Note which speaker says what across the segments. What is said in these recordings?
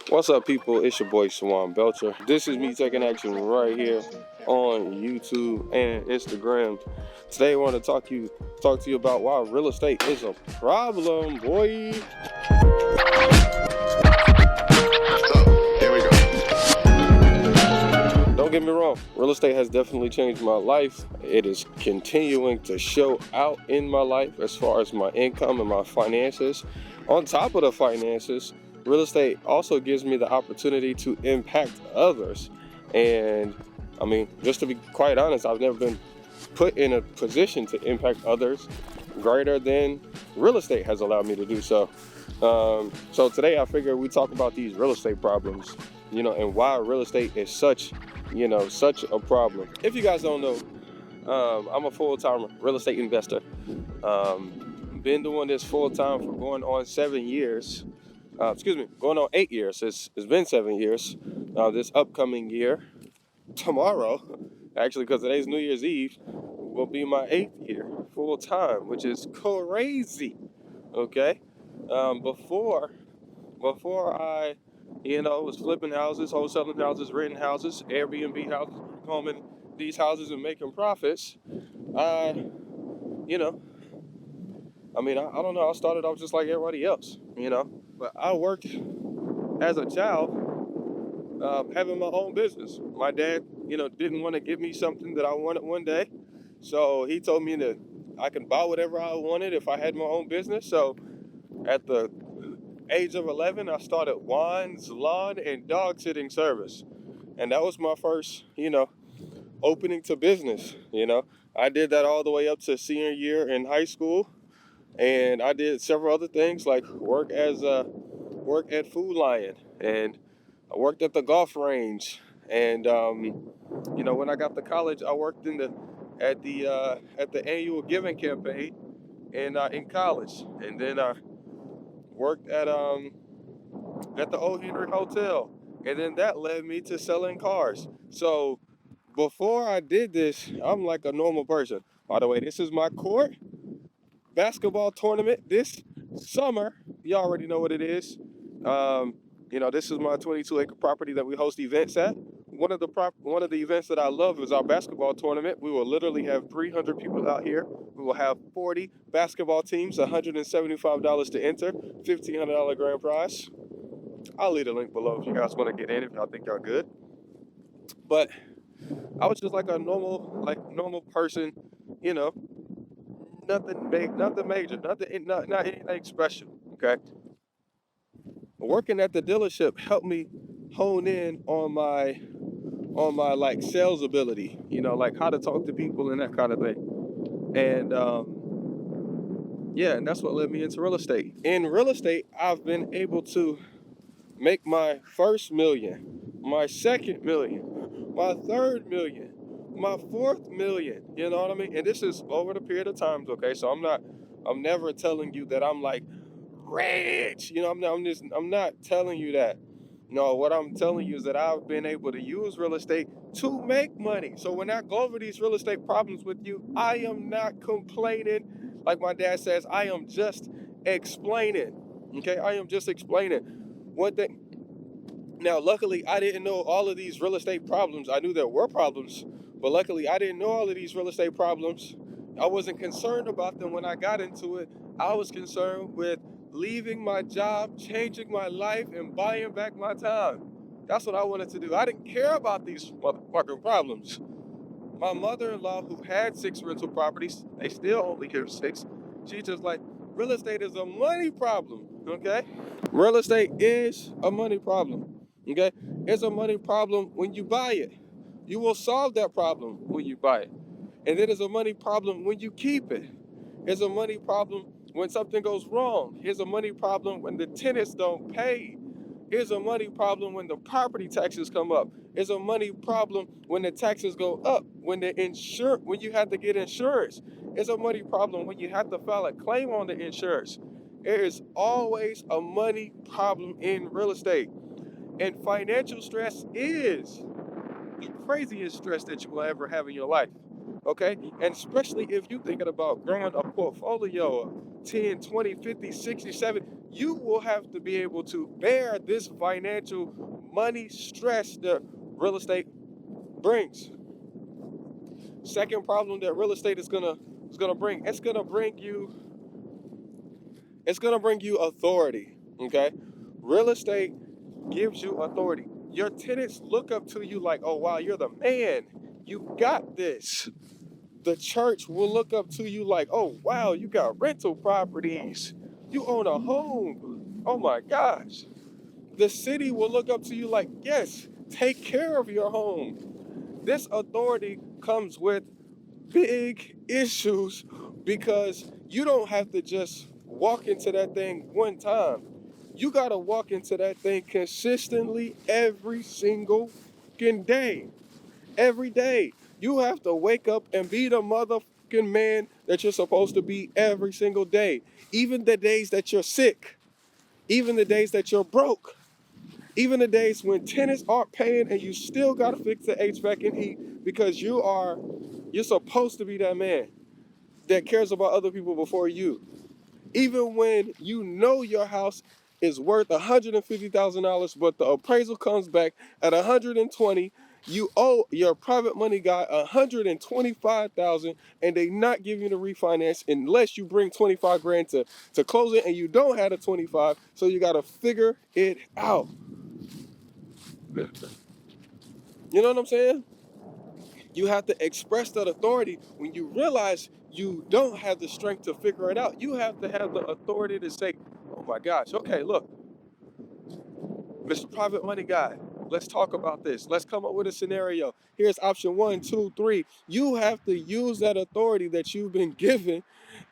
Speaker 1: What's up, people? It's your boy Swan Belcher. This is me taking action right here on YouTube and Instagram. Today, I want to talk to you about why real estate is a problem, boy.
Speaker 2: So, here we go.
Speaker 1: Don't get me wrong, real estate has definitely changed my life. It is continuing to show out in my life as far as my income and my finances. On top of the finances, real estate also gives me the opportunity to impact others. And I mean, just to be quite honest, I've never been put in a position to impact others greater than real estate has allowed me to do so. So today I figured we talk about these real estate problems, and why real estate is such a problem. If you guys don't know, I'm a full-time real estate investor. Been doing this full-time for going on 7 years. Going on 8 years. It's been 7 years. This upcoming year, tomorrow, actually, because today's New Year's Eve, will be my 8th year full-time, which is crazy. Okay. Before I, was flipping houses, wholesaling houses, renting houses, Airbnb houses, coming these houses and making profits. I, you know, I don't know. I started off just like everybody else, but I worked as a child, having my own business. My dad, didn't want to give me something that I wanted one day, so he told me that I could buy whatever I wanted if I had my own business. So at the age of 11, I started Juan's Lawn and Dog Sitting Service. And that was my first, opening to business. I did that all the way up to senior year in high school. And I did several other things like work at Food Lion, and I worked at the golf range. And, when I got to college, I worked at the annual giving campaign in college. And then I worked at the Old Henry Hotel, and then that led me to selling cars. So before I did this, I'm like a normal person. By the way, this is my court basketball tournament this summer. You already know what it is. This is my 22-acre property that we host events at. One of the events that I love is our basketball tournament. We will literally have 300 people out here. We will have 40 basketball teams, $175 to enter, $1,500 grand prize. I'll leave a link below if you guys want to get in, if y'all think y'all good. But I was just like a normal person, you know, nothing big, nothing major, not anything special. Okay. Working at the dealership helped me hone in on my like sales ability, like how to talk to people and that kind of thing. And yeah, and that's what led me into real estate. In real estate, I've been able to make my first million, my second million, my third million, my fourth million. You know what I mean? And this is over the period of times. Okay, so I'm never telling you that I'm like rich. I'm not telling you that. No, what I'm telling you is that I've been able to use real estate to make money. So when I go over these real estate problems with you, I am not complaining. Like my dad says, I am just explaining. Okay, I am just explaining. One thing. Now, luckily, I didn't know all of these real estate problems. I knew there were problems, but luckily, I didn't know all of these real estate problems. I wasn't concerned about them when I got into it. I was concerned with leaving my job, changing my life, and buying back my time. That's what I wanted to do. I didn't care about these motherfucking problems. My mother-in-law, who had 6 rental properties, they still only have 6. She's just like, real estate is a money problem, okay? Real estate is a money problem, okay? It's a money problem when you buy it. You will solve that problem when you buy it. And then it's a money problem when you keep it. It's a money problem when something goes wrong. It's a money problem when the tenants don't pay. It's a money problem when the property taxes come up. It's a money problem when the taxes go up, when you have to get insurance. It's a money problem when you have to file a claim on the insurance. There is always a money problem in real estate. And financial stress is the craziest stress that you will ever have in your life. Okay? And especially if you're thinking about growing a portfolio of 10, 20, 50, 60, 70, you will have to be able to bear this financial money stress that real estate brings. Second problem that real estate is gonna bring, it's gonna bring you authority. Okay, real estate gives you authority. Your tenants look up to you like, oh wow, you're the man, you got this. The church will look up to you like, oh wow, you got rental properties, you own a home, oh my gosh. The city will look up to you like, yes, take care of your home. This authority comes with big issues because you don't have to just walk into that thing one time. You gotta walk into that thing consistently every single fucking day. Every day. You have to wake up and be the motherfucking man that you're supposed to be every single day. Even the days that you're sick, even the days that you're broke, even the days when tenants aren't paying and you still gotta fix the HVAC and heat because you're supposed to be that man that cares about other people before you. Even when you know your house is worth $150,000, but the appraisal comes back at 120, you owe your private money guy 125,000, and they not giving you the refinance unless you bring 25 grand to close it, and you don't have the 25, so you gotta figure it out. You know what I'm saying? You have to express that authority when you realize you don't have the strength to figure it out. You have to have the authority to say, oh my gosh, okay, look, Mr. Private Money Guy, let's talk about this. Let's come up with a scenario. Here's option 1, 2, 3. You have to use that authority that you've been given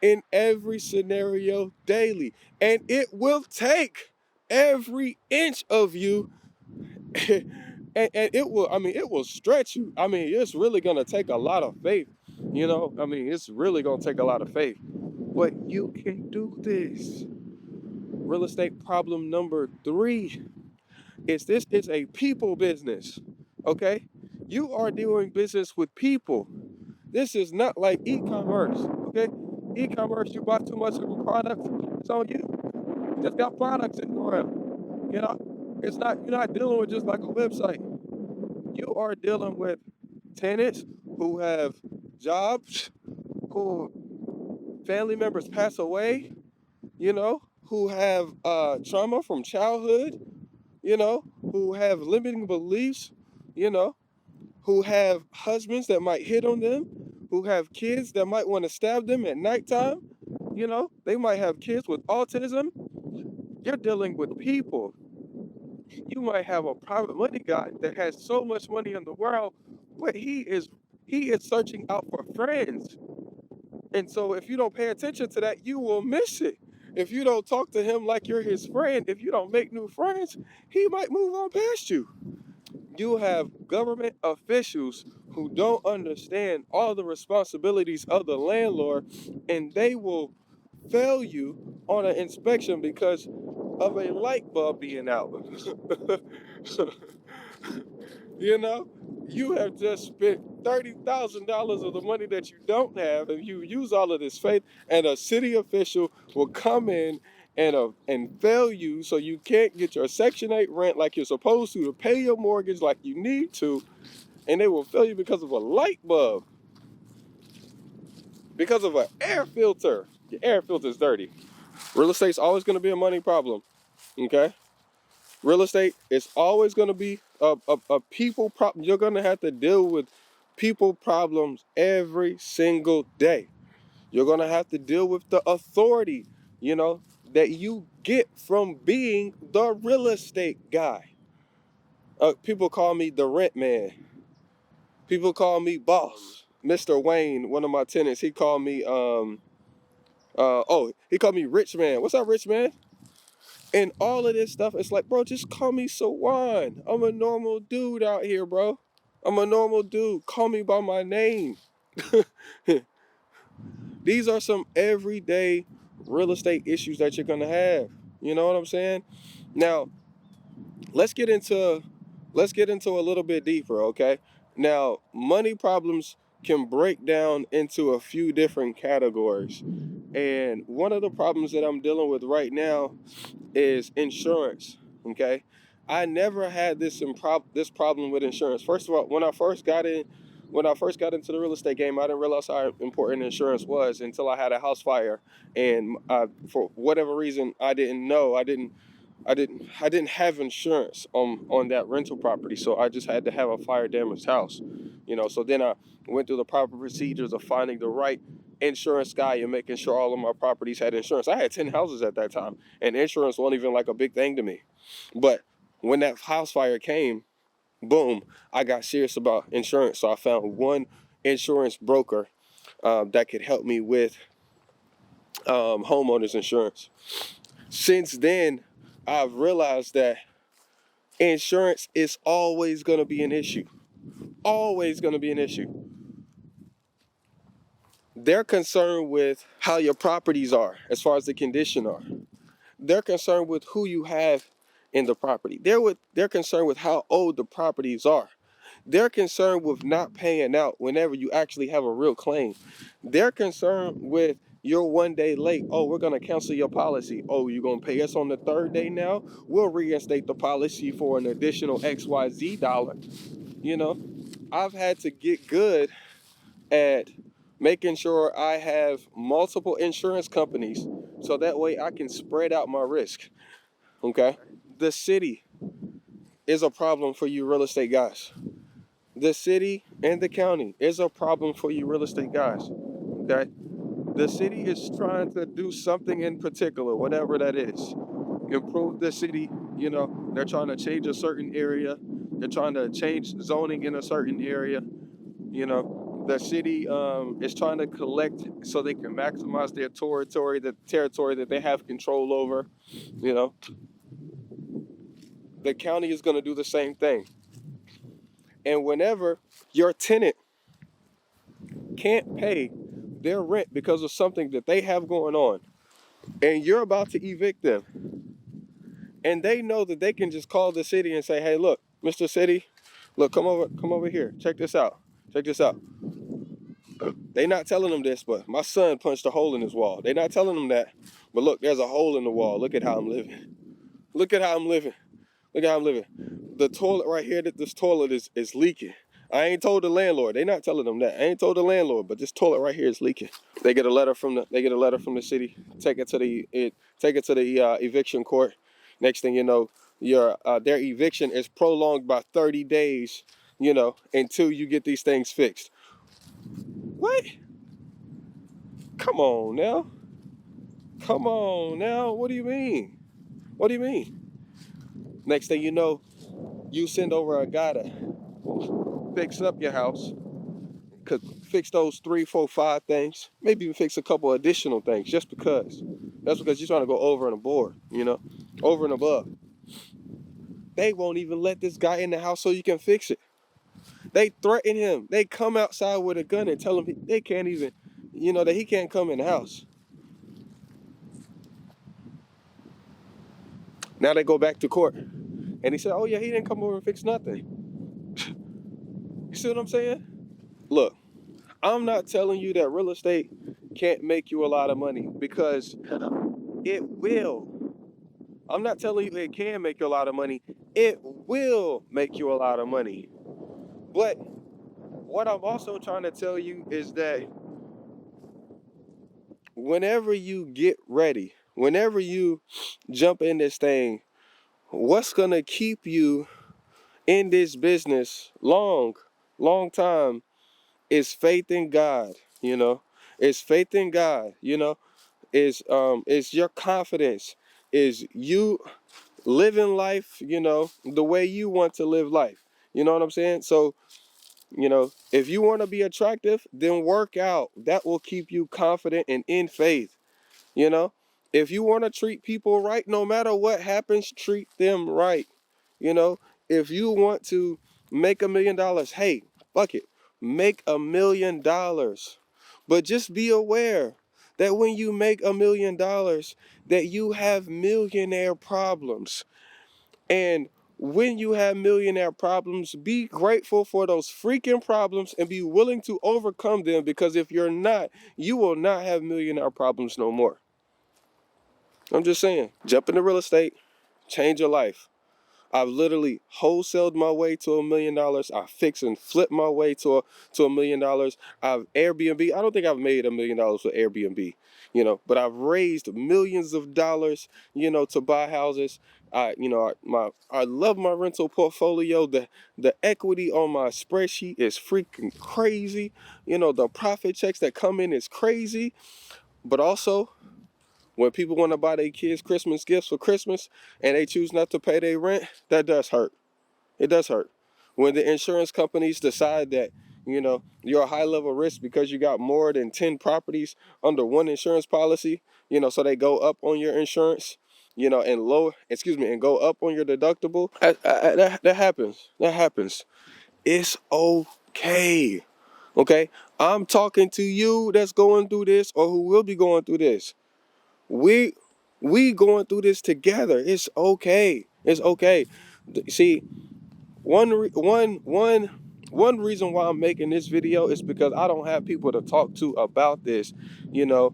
Speaker 1: in every scenario daily. And it will take every inch of you and it will stretch you. It's really gonna take a lot of faith. It's really gonna take a lot of faith. But you can do this. Real estate problem number 3 is this is a people business. Okay? You are doing business with people. This is not like e-commerce. Okay? E-commerce, you buy too much of a product, it's on you. You just got products in the around. It's not you're not dealing with just like a website. You are dealing with tenants who have jobs, who family members pass away, who have trauma from childhood, who have limiting beliefs, who have husbands that might hit on them, who have kids that might want to stab them at nighttime, they might have kids with autism. You're dealing with people. You might have a private money guy that has so much money in the world, but he is searching out for friends. And so if you don't pay attention to that, you will miss it. If you don't talk to him like you're his friend, if you don't make new friends, he might move on past you. You have government officials who don't understand all the responsibilities of the landlord, and they will fail you on an inspection because of a light bulb being out. You have just spent $30,000 of the money that you don't have, and you use all of this faith, and a city official will come in and fail you, so you can't get your Section 8 rent like you're supposed to pay your mortgage like you need to, and they will fail you because of a light bulb, because of an air filter. Your air filter is dirty. Real estate's always going to be a money problem. Okay? Real estate is always going to be a people problem. You're going to have to deal with people problems every single day. You're going to have to deal with the authority, that you get from being the real estate guy. People call me the rent man. People call me boss. Mr. Wayne, one of my tenants, he called me, he called me rich man. What's up, rich man? And all of this stuff, it's like, bro, just call me Sawan. I'm a normal dude out here, bro. I'm a normal dude. Call me by my name. These are some everyday real estate issues that you're gonna have. You know what I'm saying? Now, let's get into a little bit deeper, okay? Now, money problems can break down into a few different categories. And one of the problems that I'm dealing with right now is insurance. Okay, I never had this problem with insurance. First of all, when I first got into the real estate game, I didn't realize how important insurance was until I had a house fire, and for whatever reason, I didn't know. I didn't have insurance on that rental property, so I just had to have a fire damaged house. So then I went through the proper procedures of finding the right insurance guy and making sure all of my properties had insurance. I had 10 houses at that time, and insurance wasn't even like a big thing to me. But when that house fire came, boom, I got serious about insurance. So I found one insurance broker that could help me with homeowners insurance. Since then, I've realized that insurance is always going to be an issue. Always going to be an issue. They're concerned with how your properties are as far as the condition are. They're concerned with who you have in the property. They're concerned with how old the properties are. They're concerned with not paying out whenever you actually have a real claim. They're concerned with you're 1 day late. Oh, we're going to cancel your policy. Oh, you're going to pay us on the third day now? We'll reinstate the policy for an additional XYZ dollar. I've had to get good at making sure I have multiple insurance companies so that way I can spread out my risk. Okay? The city is a problem for you real estate guys. The city and the county is a problem for you real estate guys. Okay? The city is trying to do something in particular, whatever that is. Improve the city. They're trying to change a certain area. They're trying to change zoning in a certain area. The city is trying to collect so they can maximize their territory, the territory that they have control over. The county is going to do the same thing. And whenever your tenant can't pay their rent because of something that they have going on, and you're about to evict them, and they know that they can just call the city and say, hey, look, Mr. City, look, come over here. Check this out. They not telling them this, but my son punched a hole in his wall. They not telling them that, but look, there's a hole in the wall. Look at how I'm living. The toilet right here, this toilet is leaking. I ain't told the landlord. They not telling them that. I ain't told the landlord, but this toilet right here is leaking. They get a letter from the city, take it to the eviction court. Next thing you know, their eviction is prolonged by 30 days, until you get these things fixed. What? Come on now. What do you mean? Next thing you know, you send over a guy to fix up your house, could fix those 3, 4, 5 things, maybe even fix a couple additional things just because. That's because you're trying to go over and above. They won't even let this guy in the house so you can fix it. They threaten him. They come outside with a gun and tell him they can't even, that he can't come in the house. Now they go back to court. And he said, oh yeah, he didn't come over and fix nothing. You see what I'm saying? Look, I'm not telling you that real estate can't make you a lot of money, because it will. I'm not telling you it can make you a lot of money. It will make you a lot of money. But what I'm also trying to tell you is that whenever you get ready, whenever you jump in this thing, what's going to keep you in this business long time is faith in God. It's faith in God. Is your confidence, is you living life, the way you want to live life. You know what I'm saying? So, if you want to be attractive, then work out. That will keep you confident and in faith. If you want to treat people right, no matter what happens, treat them right. If you want to make $1 million, hey, fuck it, make $1 million. But just be aware that when you make $1 million, that you have millionaire problems. And when you have millionaire problems, be grateful for those freaking problems and be willing to overcome them, because if you're not, you will not have millionaire problems no more. I'm just saying, jump into real estate, change your life. I've literally wholesaled my way to $1 million. I fix and flip my way to $1 million. I've Airbnb. I don't think I've made $1 million with Airbnb, but I've raised millions of dollars, to buy houses. I love my rental portfolio. The equity on my spreadsheet is freaking crazy. The profit checks that come in is crazy. But also, when people want to buy their kids Christmas gifts for Christmas and they choose not to pay their rent, that does hurt. It does hurt. When the insurance companies decide that, you're a high level risk because you got more than 10 properties under one insurance policy, so they go up on your insurance, and go up on your deductible. That happens. That happens. It's okay. Okay? I'm talking to you that's going through this or who will be going through this. We going through this together. It's okay. It's okay. See, one reason why I'm making this video is because I don't have people to talk to about this, and I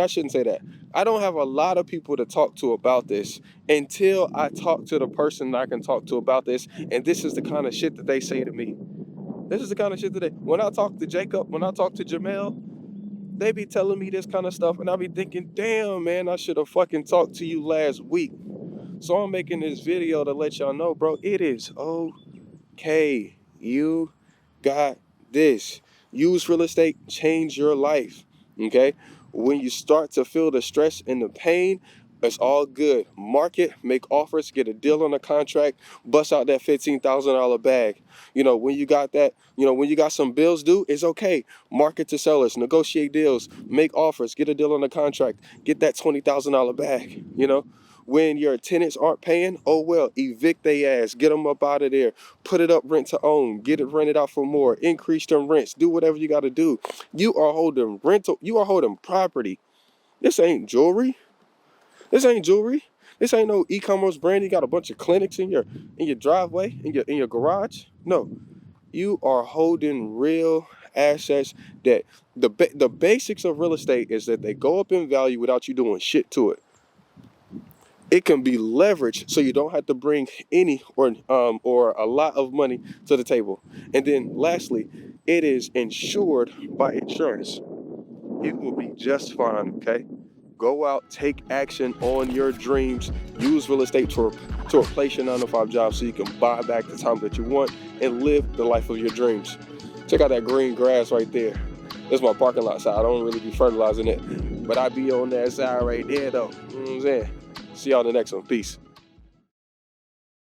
Speaker 1: shouldn't say that. I don't have a lot of people to talk to about this until I talk to the person that I can talk to about this, and this is the kind of shit that they say to me. This is the kind of shit that when I talk to Jacob, when I talk to Jamel, they be telling me this kind of stuff, and I be thinking, damn, man, I should have fucking talked to you last week. So I'm making this video to let y'all know, bro, it is okay. You got this. Use real estate, change your life, okay? When you start to feel the stress and the pain, it's all good. Market, make offers, get a deal on a contract, bust out that $15,000 bag. When you got that, when you got some bills due, it's okay. Market to sellers, negotiate deals, make offers, get a deal on a contract, get that $20,000 bag. When your tenants aren't paying, oh well, evict their ass, get them up out of there, put it up rent to own, get it rented out for more, increase them rents, do whatever you got to do. You are holding property. This ain't jewelry. This ain't jewelry. This ain't no e-commerce brand. You got a bunch of clinics in your driveway, in your garage. No, you are holding real assets. That the basics of real estate is that they go up in value without you doing shit to it. It can be leveraged so you don't have to bring any or a lot of money to the table. And then lastly, it is insured by insurance. It will be just fine, okay? Go out, take action on your dreams. Use real estate to replace your 9-to-5 job so you can buy back the time that you want and live the life of your dreams. Check out that green grass right there. This is my parking lot side. I don't really be fertilizing it, but I be on that side right there though. You know what I'm saying? See y'all in the next one. Peace.